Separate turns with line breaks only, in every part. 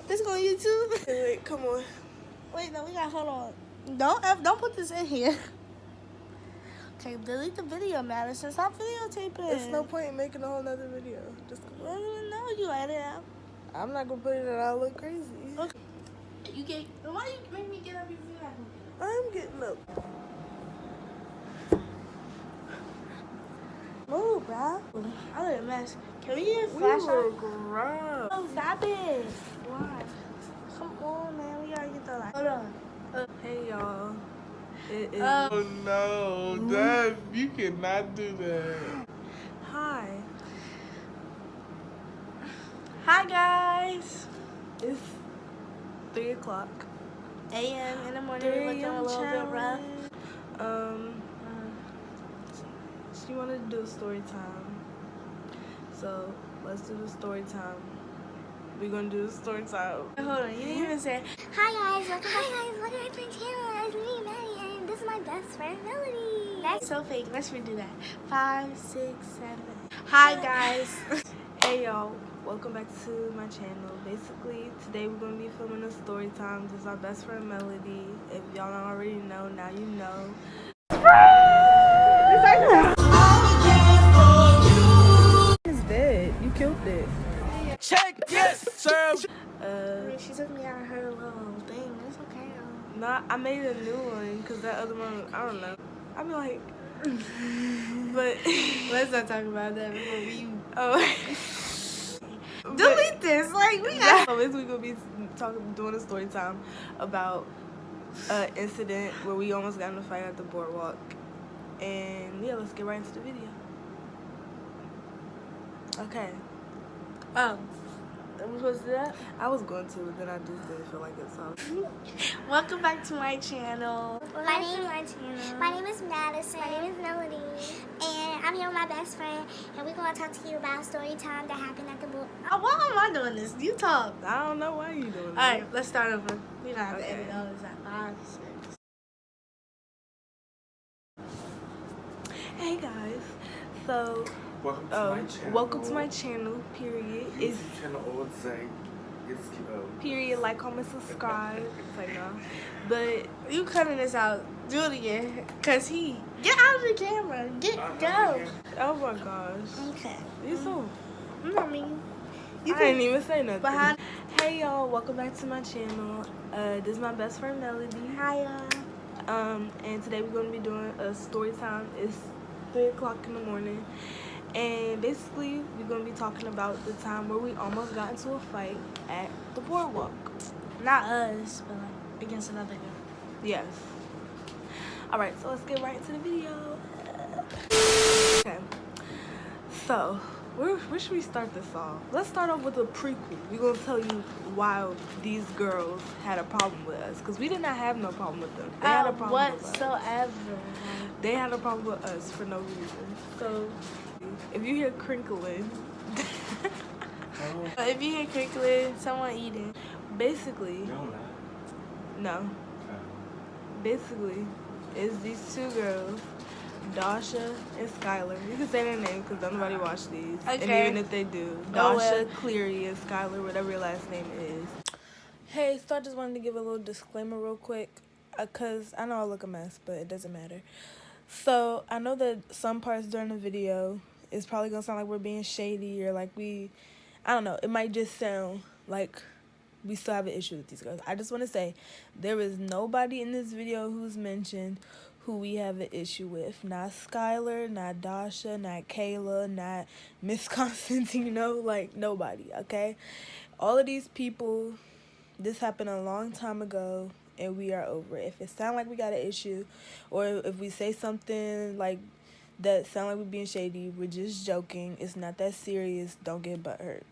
This going on YouTube?
Wait, come on.
Wait, no, we gotta hold on. Don't put this in here. Okay, delete the video, Madison. Stop videotaping.
There's no point in making a whole nother video. Just come
I
on.
don't even know you edit it out.
I'm not gonna put it out. I look crazy.
Okay. Why you make me get up if you're not gonna get up?
I'm getting up.
Move, bro. I look a mess. Can we get a
We
flashlight?
look rough.
Oh, stop it. Why? Come on, man. We gotta get the light. Hold on.
Hey, y'all. It is.
Oh no, that you cannot do that.
Hi.
Hi, guys.
It's 3 o'clock.
A.M. in the morning. We're looking a little bit rough.
She wanted to do a story time. So let's do the story time. We're gonna do the story time.
Hold on. You didn't even say.
Hi guys, welcome to my channel. It's me, Maddie, and this is my best friend, Melody.
That's so fake. Let's redo that. 5, 6, 7. Hi, guys.
Hey y'all, welcome back to my channel. Basically, today we're gonna be filming a story time. This is our best friend Melody. If y'all don't already know, now you know. It's dead. You killed it.
Check, yes, sir.
She took me out of her little thing. It's okay.
Nah, I made a new one because that other one, I don't know. I'm like, but
Let's not talk about that before we
oh.
delete this. Like, we got.
So basically, we're gonna be doing a story time about an incident where we almost got in a fight at the boardwalk. And yeah, let's get right into the video. Okay.
Am I supposed to do that?
I was going to, but then I just didn't feel like it, so.
Welcome back to my channel.
My name is Madison. My name is Melody. And I'm here with my best friend, and we're going to talk to you about a story time that happened at the book.
Why am I doing this? You talk.
I don't know why you doing that.
Alright, let's start over. We gotta have to
Okay.
edit all this out. 5, 6.
Hey guys. So,
Welcome to my channel.
welcome to my channel, period. It's
YouTube channel old saying it's
period, like, comment, subscribe. It's like, no. But
You cutting this out. Do it again. Cause he get out of the camera. Go.
oh my gosh.
Okay.
You so
I mean, you
I didn't even say nothing.
But how?
Hey y'all, welcome back to my channel. This is my best friend Melody.
Hi.
And today we're gonna be doing a story time. It's 3 o'clock in the morning. And basically we're gonna be talking about the time where we almost got into a fight at the boardwalk.
Not us, but like against another girl.
Yes. Alright, so let's get right into the video. Okay. So where should we start this off? Let's start off with a prequel. We're gonna tell you why these girls had a problem with us, because we did not have no problem with them. They had a problem with us.
whatsoever.
They had a problem with us for no reason. So if you hear crinkling,
If you hear crinkling, someone eating.
basically,
No,
no. Basically, it's these two girls, Dasha and Skylar. You can say their name because nobody watched these. And
Okay.
even if they do,
Oh,
Dasha,
well.
Cleary, and Skylar, whatever your last name is. Hey, so I just wanted to give a little disclaimer real quick, because I know I look a mess, but it doesn't matter. So I know that some parts during the video is probably going to sound like we're being shady or like I don't know, it might just sound like we still have an issue with these girls. I just want to say there is nobody in this video who's mentioned who we have an issue with. Not Skylar, not Dasha, not Kayla, not Miss Constantino, like nobody, okay? All of these people, this happened a long time ago and we are over it. If it sounds like we got an issue or if we say something like that sound like we're being shady, we're just joking. It's not that serious. Don't get butthurt.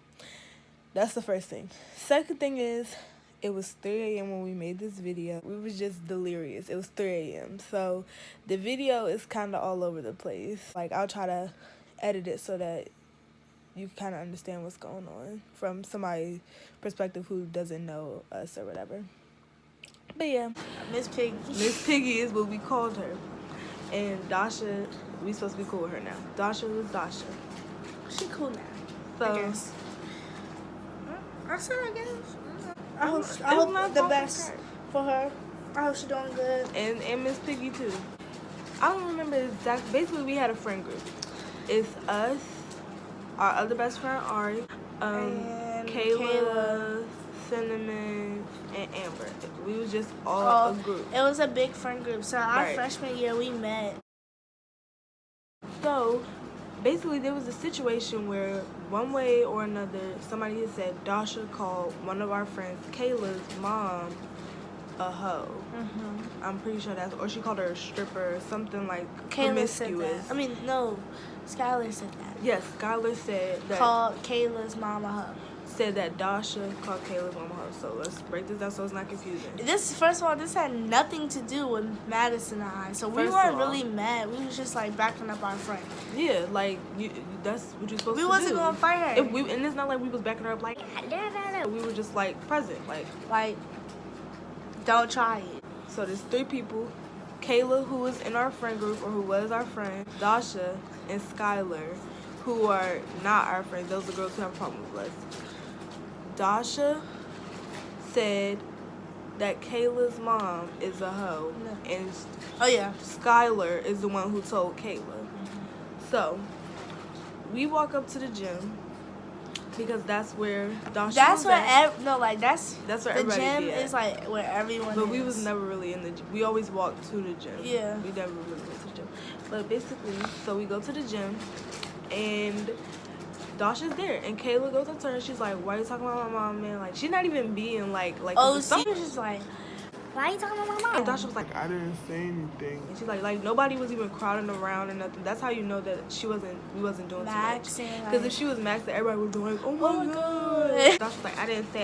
That's the first thing. Second thing is, it was 3 a.m. when we made this video. We was just delirious. It was 3 a.m. So the video is kind of all over the place. Like, I'll try to edit it so that you kind of understand what's going on from somebody's perspective who doesn't know us or whatever. But yeah,
Miss Piggy.
Miss Piggy is what we called her. And Dasha, we supposed to be cool with her now. Dasha was Dasha.
She cool now.
So,
I guess. I said I guess. I hope
It's
I hope
not
the
talking
best
crap.
for her. I hope she's doing good.
And Miss Piggy too. I don't remember exactly. Basically, we had a friend group. It's us, our other best friend Ari,
And
Kayla, Cinnamon, and Amber. We was just all a group.
It was a big friend group. So our
Right.
freshman year we met.
So basically, there was a situation where one way or another, somebody had said Dasha called one of our friends, Kayla's mom, a hoe. I'm pretty sure that's, or she called her a stripper, or something like
Kayla said
promiscuous.
that. I mean, no, Skylar said that.
Yes, Skylar said that.
Called Kayla's mom a hoe.
Said that Dasha called Kayla's mom a hoe. So let's break this down so it's not confusing.
This, first of all, this had nothing to do with Madison and I. So we
First
weren't
of all.
really mad. We was just like backing up our friend.
Yeah, like that's what you're supposed
We
to
wasn't
do.
gonna fight her.
And it's not like we was backing her up like we were just like present.
Like, don't try it.
So there's 3 people. Kayla, who was in our friend group, or who was our friend, Dasha, and Skylar, who are not our friends. Those are girls who have a problem with us. Dasha said that Kayla's mom is a hoe,
No.
and
Oh yeah.
Skylar is the one who told Kayla. So we walk up to the gym because that's where Dasha
That's
was
where
at.
that's
That's where
the
everybody
gym
be at.
is like where everyone
But
is.
we was never really in the gym. We always walked to the gym.
Yeah.
We never really went to the gym. But basically, so we go to the gym, and Dasha's there. And Kayla goes up to her, and she's like, why are you talking about my mom, man? Like, she's not even being like
Oh,
some-
she was just like,
Why are you talking about my
And
mom?
Dasha was like,
I didn't say anything.
and she's like nobody was even crowding around or nothing. That's how you know that we wasn't doing
maxing.
too much.
Like,
Because if she was maxing, everybody would be like, oh my
my
god.
God.
Dasha's like, I didn't say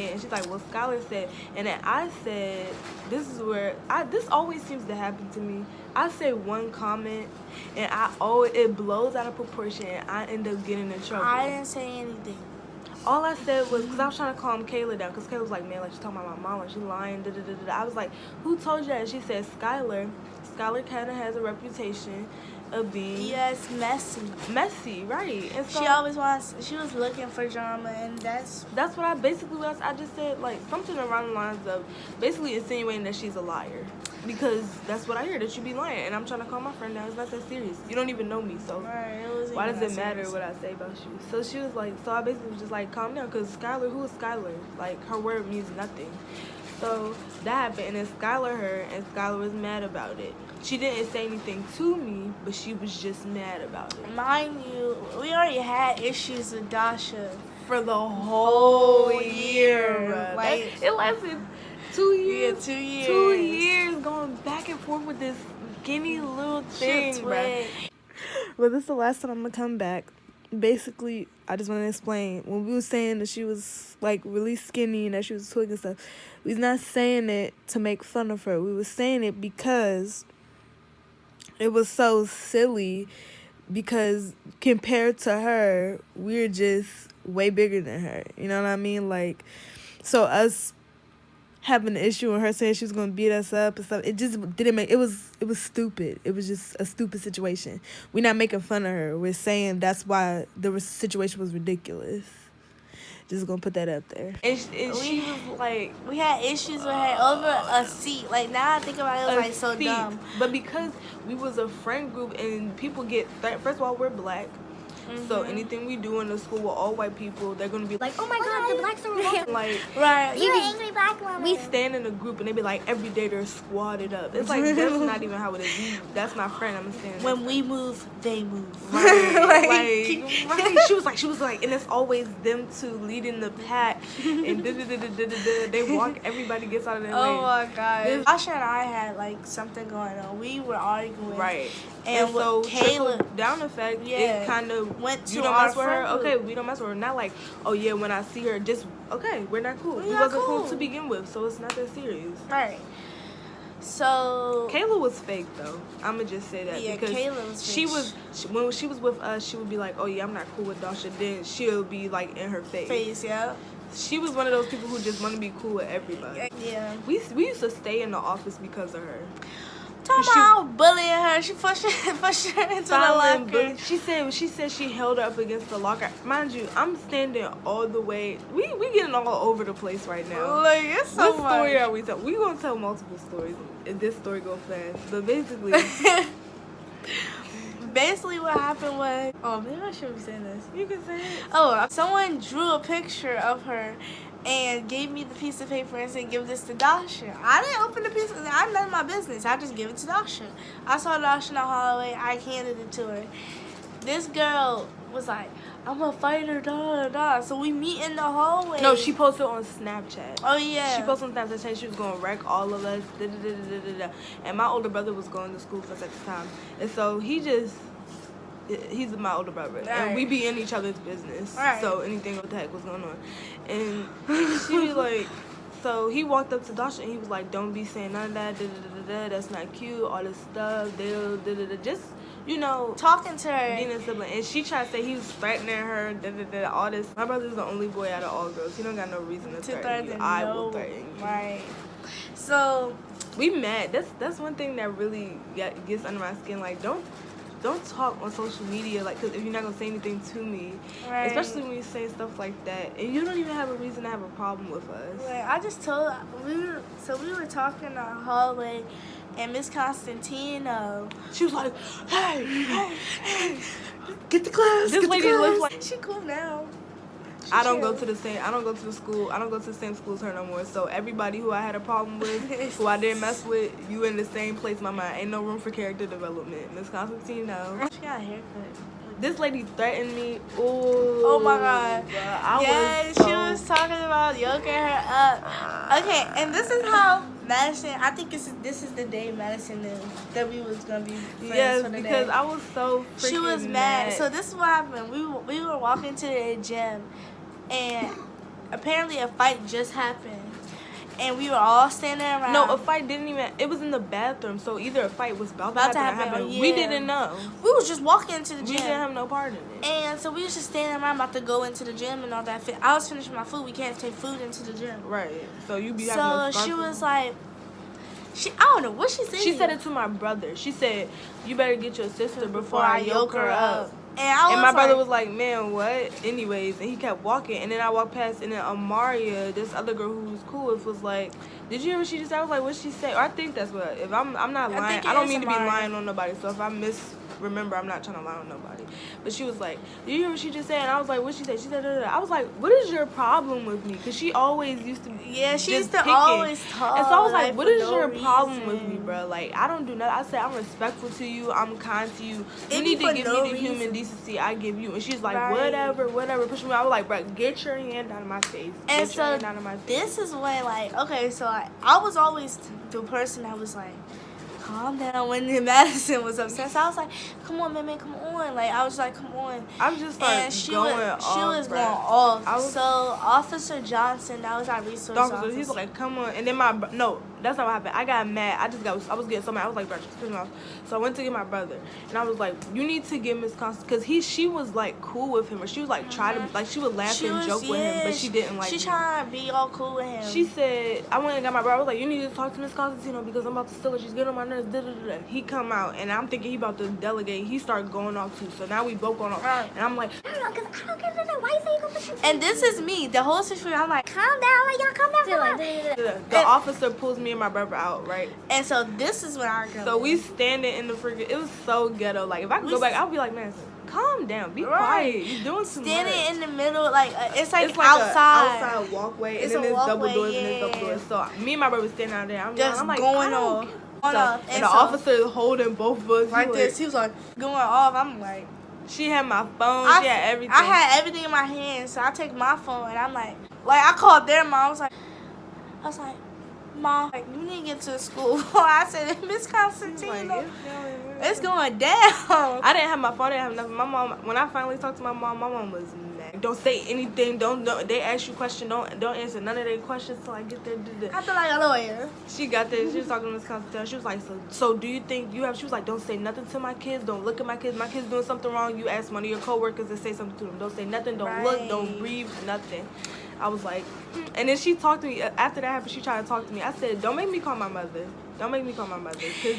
it. And she's like, well, Skylar said. And then I said, this is where, this always seems to happen to me. I say one comment, and it blows out of proportion, and I end up getting in trouble.
I didn't say anything.
All I said was, because I was trying to calm Kayla down, because Kayla was like, man, like, she's talking about my mom, like, she's lying, da-da-da-da. I was like, who told you that? And she said, Skylar. Skylar kind of has a reputation of being
Yeah, it's messy.
right? And so
She was looking for drama, and that's
that's what I just said, like, something around the lines of basically insinuating that she's a liar. Because that's what I hear, that you be lying. And I'm trying to calm my friend down. It's not that serious. You don't even know me, so
right. It wasn't
why
even
does it
that
matter
serious.
what I say about you? So she was like, so I basically was just like, calm down, because Skylar, who is Skylar? Like, her word means nothing. So that happened, and then Skylar heard, and Skylar was mad about it. She didn't say anything to me, but she was just mad about it.
Mind you, we already had issues with Dasha.
For the whole
year.
year. Bruh.
Like-
It lasted 2 years.
2 years.
2 years going back and forth with this skinny little thing,
Shit,
bruh.
twig.
But this is the last time I'm gonna come back. Basically, I just want to explain. When we was saying that she was like really skinny and that she was twig and stuff, we was not saying it to make fun of her. We was saying it because it was so silly. Because compared to her, we're just way bigger than her. You know what I mean? Like, so us having an issue with her saying she was gonna beat us up and stuff, it just didn't make it was stupid. It was just a stupid situation. We're not making fun of her. We're saying that's why the situation was ridiculous. Just gonna put that up there. And she was like,
We had issues with her over a seat. Like, now I think about it, it was like so
seat.
dumb.
But because we was a friend group and people get first of all, we're black. So anything we do in the school with all white people, they're gonna be
Like, oh my god, the blacks are revolting.
like,
Right.
You're an angry black woman.
we stand in a group and they be like, every day they're squatted up. It's like, that's not even how it is. That's my friend. I'm standing.
When we move, they move.
Right. Right. She was like, and it's always them two leading the pack, and they walk. Everybody gets out of their
Oh
lane.
my god. Asha and I had like something going on. We were arguing.
Right.
And
so
with Kayla,
trickle down effect,
Yeah.
it kind of
Went to
you don't
our
mess with her.
friend
Okay,
group.
we don't mess with her. Not like, oh yeah, when I see her, just okay, we're not cool.
We're
We
not
wasn't cool
cool.
to begin with, so it's not that serious.
Right. So
Kayla was fake though. I'ma just say that
Yeah,
because
Kayla was fake.
when she was with us, she would be like, oh yeah, I'm not cool with Dasha. Then she'll be like in her face.
yeah.
She was one of those people who just want to be cool with everybody.
Yeah.
We used to stay in the office because of her.
Talking about bullying her. She pushed her into the locker.
She said she held her up against the locker. Mind you, I'm standing all the way. We getting all over the place right now.
Like, it's so
What story are we telling? We gonna tell multiple stories if this story go fast. But basically,
what happened was, oh, maybe I shouldn't be saying this.
you can say it.
Oh, someone drew a picture of her and gave me the piece of paper and said, give this to Dasha. I didn't open the piece. I none of my business. I just give it to Dasha. I saw Dasha in the hallway. I handed it to her. This girl was like, I'm a fighter, da da da. So we meet in the hallway.
No, she posted on Snapchat.
Oh, yeah.
She posted on Snapchat saying she was going to wreck all of us. Da, da, da, da, da, da. And my older brother was going to school for such a time. And so he's my older brother.
Right.
And we be in each other's business.
Right.
So anything what the heck was going on. And she was like, so he walked up to Dasha and he was like, don't be saying none of that. Da, da, da, da, da. That's not cute. All this stuff. Da, da, da, da. Just, you know,
talking to her.
being a sibling. And she tried to say he was threatening her, da, da, da, all this. My brother's the only boy out of all girls. He don't got no reason to threaten you. I will threaten you.
Right. So
we mad. That's one thing that really gets under my skin. Like, don't talk on social media, like, cause if you're not gonna say anything to me,
right.
Especially when you say stuff like that, and you don't even have a reason to have a problem with us.
Right. I just told we were talking in the hallway. And Miss Constantino,
she was like, hey, get the class. This lady looks like
she cool now.
I don't go to the same school as her no more. So everybody who I had a problem with, who I didn't mess with, you in the same place, my mind. Ain't no room for character development. Miss Constantino.
She got a haircut.
This lady threatened me. Ooh,
oh my God.
She
was talking about yoking her up. Okay, and this is how Madison, I think this is the day Madison knew that we was gonna be friends for the day.
Because I was so freaking
She was mad. So this is what happened. We were walking to the gym, and apparently a fight just happened. And we were all standing around.
No, a fight didn't even. It was in the bathroom, so either a fight was about to happen.
Oh, yeah.
We didn't know.
We was just walking into the gym.
We didn't have no part in it.
And so we was just standing around about to go into the gym and all that. I was finishing my food. We can't take food into the gym.
Right. So you be having.
So she was like, I don't know what she said.
She said it to my brother. She said, "You better get your sister before I yoke her up."
And
my brother was like, man, what? Anyways, and he kept walking. And then I walked past, and then Amaria, this other girl who was cool with, was like, did you hear what she just said? I was like, what'd she say? Or I think that's what, if I'm not lying. I don't mean to be lying on nobody. So if I misremember, I'm not trying to lie on nobody. But she was like, did you hear what she just said? And I was like, what'd she say? She said, da, da, da. I was like, what is your problem with me? Because she always used to
she used to
picking.
always talk.
And so I was like, what is your problem with me, bro? Like, I don't do nothing. I said, I'm respectful to you. I'm kind to you. You need to give me the human decency I give you. And she's like, whatever. Push me. I was like, bro, get your hand out of my face.
And so this is when, like, okay, so I was always the person that was like, calm down when Madison was upset. So I was like, come on, man, come on. Like, I was like, come on.
I'm just like,
she was going off. So Officer Johnson, that was our resource officer.
He's like, come on. And then no, that's not what happened. I got mad. I was getting so mad. I was like, bro, just piss me off. So I went to get my brother. And I was like, you need to get Miss Constance. Because she was like cool with him. Or she was like, trying to, like, she would laugh and joke with him. But she didn't like
She trying to be all cool with him.
She said, I went and got my brother. I was like, you need to talk to Miss Constantino because I'm about to steal her. She's getting on my nerves. Da, da, da. He come out. And I'm thinking he about to delegate. He started going off too. So now we both going off. And I'm like,
I don't know, because I don't get it. Why you say you gonna put your
And this is me. The whole situation, I'm like,
calm down. Like, y'all calm down.
The officer pulls me and my brother out, right?
And so this is when I go.
So we standing in the freaking, it was so ghetto. Like, if I could go back, I'll be like, man, calm down. Be quiet. You're doing too much.
Standing in the middle, like, it's like
outside walkway.
It's
and then there's double doors
and
there's double doors. So me and my brother standing out there. I'm like,
going on.
And the officer is holding both of us.
Like this. He was like, going off. I'm like.
She had my phone. She had everything.
I had everything in my hand. So I take my phone and I'm like I called their mom. I was like, Mom, like, you need to get to the school. I said, Miss Constantino, it's going down.
I didn't have my phone. I didn't have nothing. My mom, when I finally talked to my mom was mad. Don't say anything. Don't. They ask you questions. Don't answer none of their questions till I get there.
I feel like a lawyer.
She got there. She was talking to Miss Constantino. She was like, so do you think you have? She was like, don't say nothing to my kids. Don't look at my kids. My kids doing something wrong. You ask one of your coworkers to say something to them. Don't say nothing. Don't look. Don't breathe. Nothing. I was like, and then she talked to me after that happened. She tried to talk to me. I said, don't make me call my mother. Don't make me call my mother, cause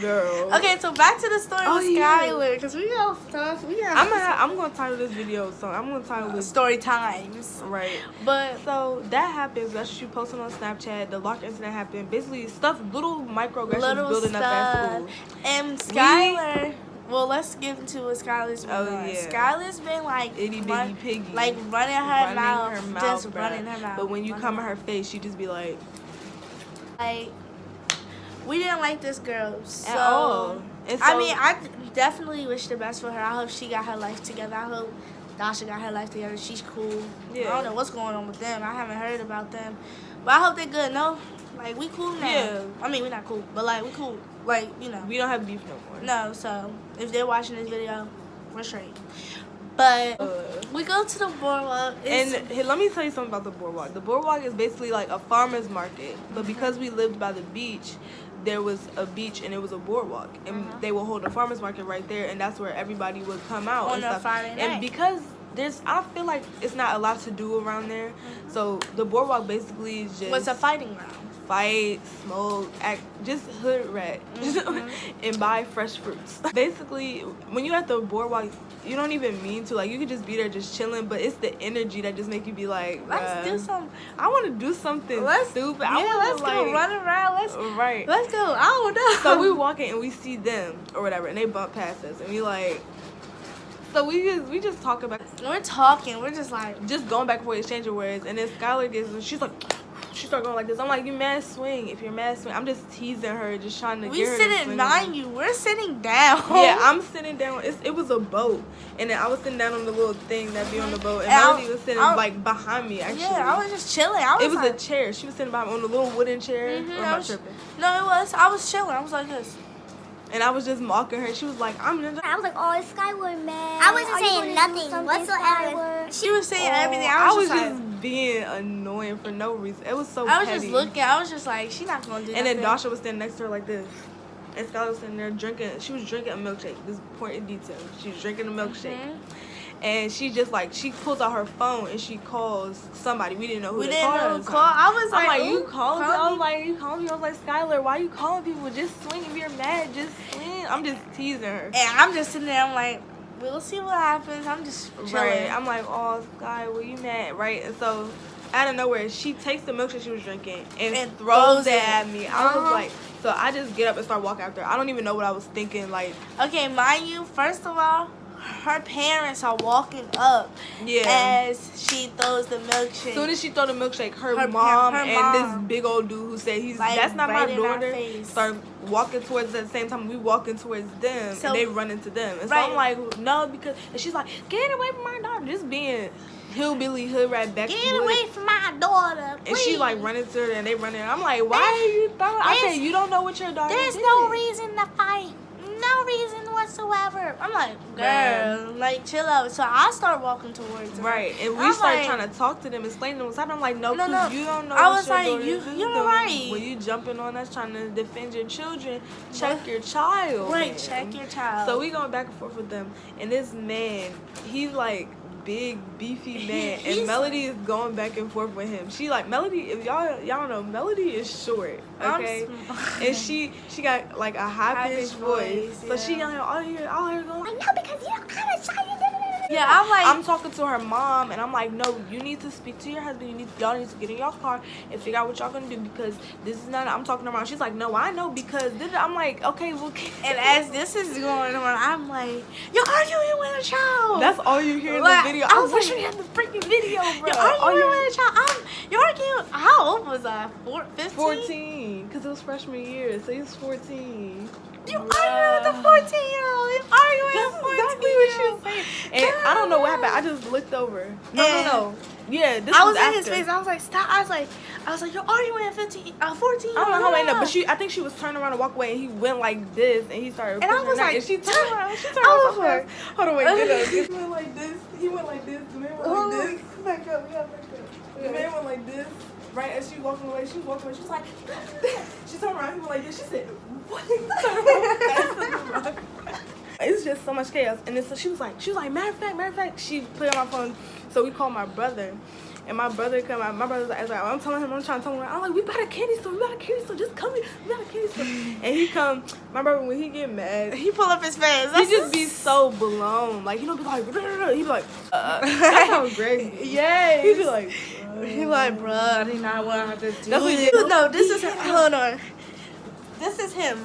girl.
Okay, so back to the story with
yeah.
Skylar, because we got stuff.
I'm gonna title this video, so I'm gonna title it
story times.
right.
But
So that happens. That's what you posted on Snapchat. The lock incident happened. Basically, stuff, little microaggressions building up at school.
And Skylar, well, let's get into what Skylar's been doing.
yeah.
Skylar's been like
Itty bitty piggy.
like running her mouth, just
bruh.
running her mouth.
But when you come at her face, she just be like
we didn't like this girl. So
at all. And so,
I mean, I definitely wish the best for her. I hope she got her life together. I hope Dasha got her life together. She's cool.
Yeah.
I don't know what's going on with them. I haven't heard about them. But I hope they're good. No? Like, we cool now.
Yeah.
I mean, we're not cool. But, like, we cool. Like, you know.
we don't have beef no more.
No, so if they're watching this video, we're straight. But we go to the boardwalk.
And hey, let me tell you something about the boardwalk. The boardwalk is basically like a farmer's market. But because we lived by the beach, there was a beach and it was a boardwalk. And they will hold a farmer's market right there. And that's where everybody would come out
on
and
a
stuff.
Friday night.
And because I feel like it's not a lot to do around there. So the boardwalk basically is just...
What's a fighting ground?
Fight, smoke, act, just hood rat, and buy fresh fruits. Basically, when you're at the boardwalk, you don't even mean to. Like, you could just be there just chilling, but it's the energy that just make you be like,
Let's do some.
I want to do something stupid.
Yeah, let's go run around. Let's go. I don't know.
So we walking and we see them or whatever, and they bump past us, and we like. So we just talk about.
We're talking. We're just like
going back and forth, exchanging words, and then Skylar gets. She's like. She started going like this. I'm like, you mad swing. If you're mad swing, I'm just teasing her, just trying to get her to swing.
Mind you, we're sitting down.
Yeah, I'm sitting down. It was a boat, and then I was sitting down on the little thing that be on the boat, and Melody was sitting like behind me. Actually,
yeah, I was just chilling.
It was a chair. She was sitting behind me on the little wooden chair. Or am I tripping?
No, it was. I was chilling. I was like this.
And I was just mocking her. She was like, I was
like, oh, is Skyward mad? I wasn't saying nothing whatsoever.
She was saying everything.
I was
just
like, being annoying for no reason. It was so
I was
petty.
just looking. I was just like, she's not going to do
and
nothing.
then Dasha was standing next to her like this. And Skylar was sitting there drinking. She was drinking a milkshake. This important detail. She was drinking a milkshake. And she just like, she pulls out her phone and she calls somebody. We didn't know who they called.
I was like,
I'm like, you calling me? I was like, you calling me? I was like, Skylar, why you calling people? Just swing. If you're mad, just swing. I'm just teasing her.
And I'm just sitting there. I'm like, we'll see what happens. I'm just chilling.
Right. I'm like, oh, Sky, were you mad? Right. And so out of nowhere, she takes the milkshake she was drinking and throws it at me. I was like, so I just get up and start walking after her. I don't even know what I was thinking. Like,
okay, mind you, first of all, her parents are walking up as she throws the milkshake.
As soon as she throw the milkshake, her mom and this big old dude who said that's not my daughter start walking towards us at the same time we walking towards them, and they run into them. And so I'm like, no, because and she's like, get away from my daughter, just being hillbilly hood rat back.
Get away from my daughter, please.
And she like running to her and they running. I'm like, why are you throwing? I said, you don't know what your daughter
There's no reason to fight. No reason whatsoever. I'm like, girl, like, chill out. So I start walking towards her.
Right. And we start trying to talk to them, explain to them what's happening. I'm like, no, you don't know.
I was like, you're right.
When you jumping on us trying to defend your children, check your child.
Right,
man.
check your child.
So we going back and forth with them. And this man, he's like, big beefy man, and Melody is going back and forth with him. She like Melody. If y'all know, Melody is short, okay, and she got like a high pitched voice, so she all here going like, no, because you don't kind of shy.
Yeah, I'm like,
I'm talking to her mom, and I'm like, no, you need to speak to your husband. Y'all need to get in your car and figure out what y'all gonna do, because this is not. I'm talking to her mom. She's like, no, I know, because I'm like, okay, well.
And as this is going on, I'm like, you're arguing with a child.
That's all you hear in the video. I wish we had the freaking video, bro.
You're arguing with a child. You're arguing. How old was I? 15?
14, because it was freshman year, so he was 14.
You arguing with a 14-year-old. You arguing with a 14-year-old.
That's exactly what she was saying. And I don't know what happened. I just looked over. No. Yeah, this
I
was
was
after.
in his face. I was like, stop. I was like, you're arguing with a 14.
I don't know how I ended up, but I think she was turning around and walk away, and he went like this, and he started.
And I was like,
and she turned around. I was like, hold on, wait, get up. He went like this. He went like this. The man went like this. Back up. We got back up. The man went like this. Right as she walking away, she was walking away. She was like, she turned around. He went like this. She said, what? It's just so much chaos. And then so she was like, matter of fact, she put it on my phone. So we called my brother, And my brother come out. My brother's like, I'm telling him, I'm trying to tell him, I'm like, we got a candy store, just come here, we got a candy store. And he come, my brother, when he get mad,
He pull up his face.
he just be so blown. Like, he don't be like, he be like, that's how Greg be.
Yeah.
He be like,
He like, bruh, I did not want to do
That's what he
this.
did.
No, this is hold on. This is him.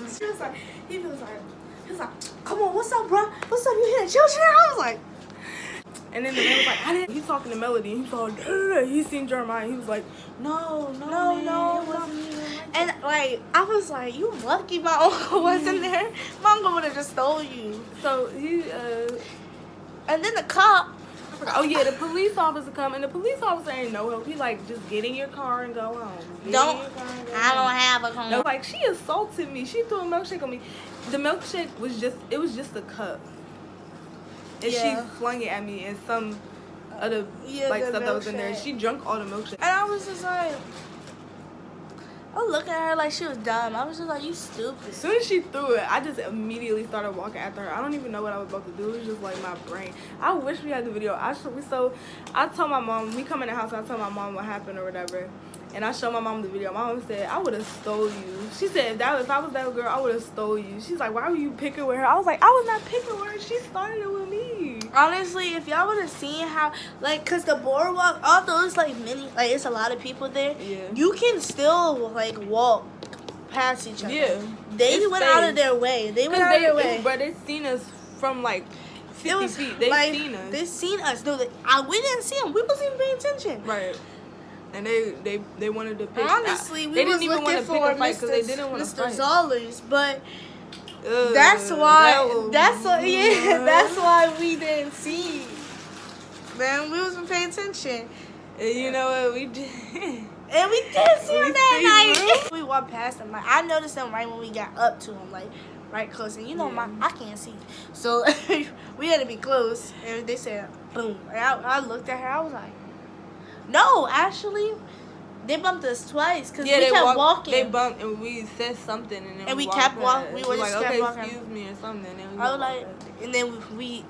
He was like, come on, what's up, bro? What's up? You here? Chill. I was like,
and then the man was like, he's talking to Melody, and he's all, he seen Jeremiah, he was like, no,
no.
it wasn't even like
And like, I was like, you lucky my uncle wasn't there. My uncle would have just stole you.
So he,
And then the cop.
oh yeah, the police officer come, and the police officer ain't no help. He like, just get in your car and go home.
I don't have a car.
No, like, she assaulted me. She threw a milkshake on me. The milkshake was just a cup. And
Yeah.
she flung it at me and some other
Yeah, the
stuff that was in there.
milkshake.
She drank all the milkshake.
And I was just like, I look at her like she was dumb. I was just like, you stupid.
As soon as she threw it, I just immediately started walking after her. I don't even know what I was about to do. It was just like my brain. I wish we had the video. I told my mom, we come in the house, I told my mom what happened or whatever. And I showed my mom the video. My mom said, I would have stole you. She said, if I was that girl, I would have stole you. She's like, why were you picking with her? I was like, I was not picking with her. She started it with me.
Honestly, if y'all would have seen how, like, cause the boardwalk, although it's like it's a lot of people there.
Yeah.
You can still like walk past each other.
Yeah.
They
It's
went out
safe.
of their way. They went out of their way.
But they seen us from like 50 feet. They
like,
seen us.
They seen us. No, we didn't see them. We wasn't even paying attention.
Right. And they wanted to pick.
Honestly, we
they
was
didn't even want
looking
to pick
for
a fight because they didn't want to
Mr.
fight.
Zollers, but that's why. That's why we didn't see. Man, we wasn't paying attention.
And you know what we did?
And we did see
We
him that
seen
night. We walked past him. Like, I noticed him right when we got up to him, like right close. And you know, I can't see, so we had to be close. And they said, boom. And I looked at her. I was like, no, actually, they bumped us twice because we kept walking.
They bumped and we said something and then
And we
walked
kept walking.
past.
We were just
like,
kept
okay,
walking.
excuse me or something. And
I was like, and then we.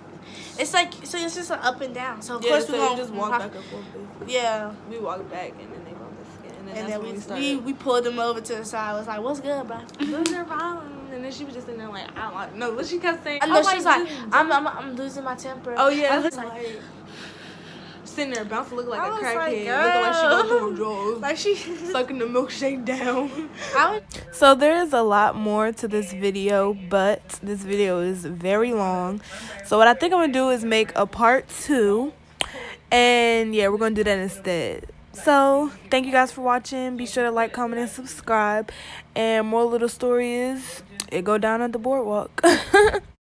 It's like, so it's just like up and down. So of
yeah,
course
so
we
we just walked back and forth. Basically.
Yeah.
We walked back and then they bumped us again. And
And
that's
then
when we started.
we pulled them over to the side. I was like, what's good, bro?
What's your problem? And then she was just sitting there like, I don't like, no, what she kept saying.
I know,
was
she's like, I'm losing my temper.
oh yeah,
I was
like sitting there bouncing, looking like
I
a
was
crackhead,
like,
looking like she going through
girl.
withdrawals,
Like she
sucking the milkshake down. So there is a lot more to this video, but this video is very long. So what I think I'm gonna do is make a part 2, and yeah, we're gonna do that instead. So thank you guys for watching. Be sure to like, comment, and subscribe. And more little stories, it go down at the boardwalk.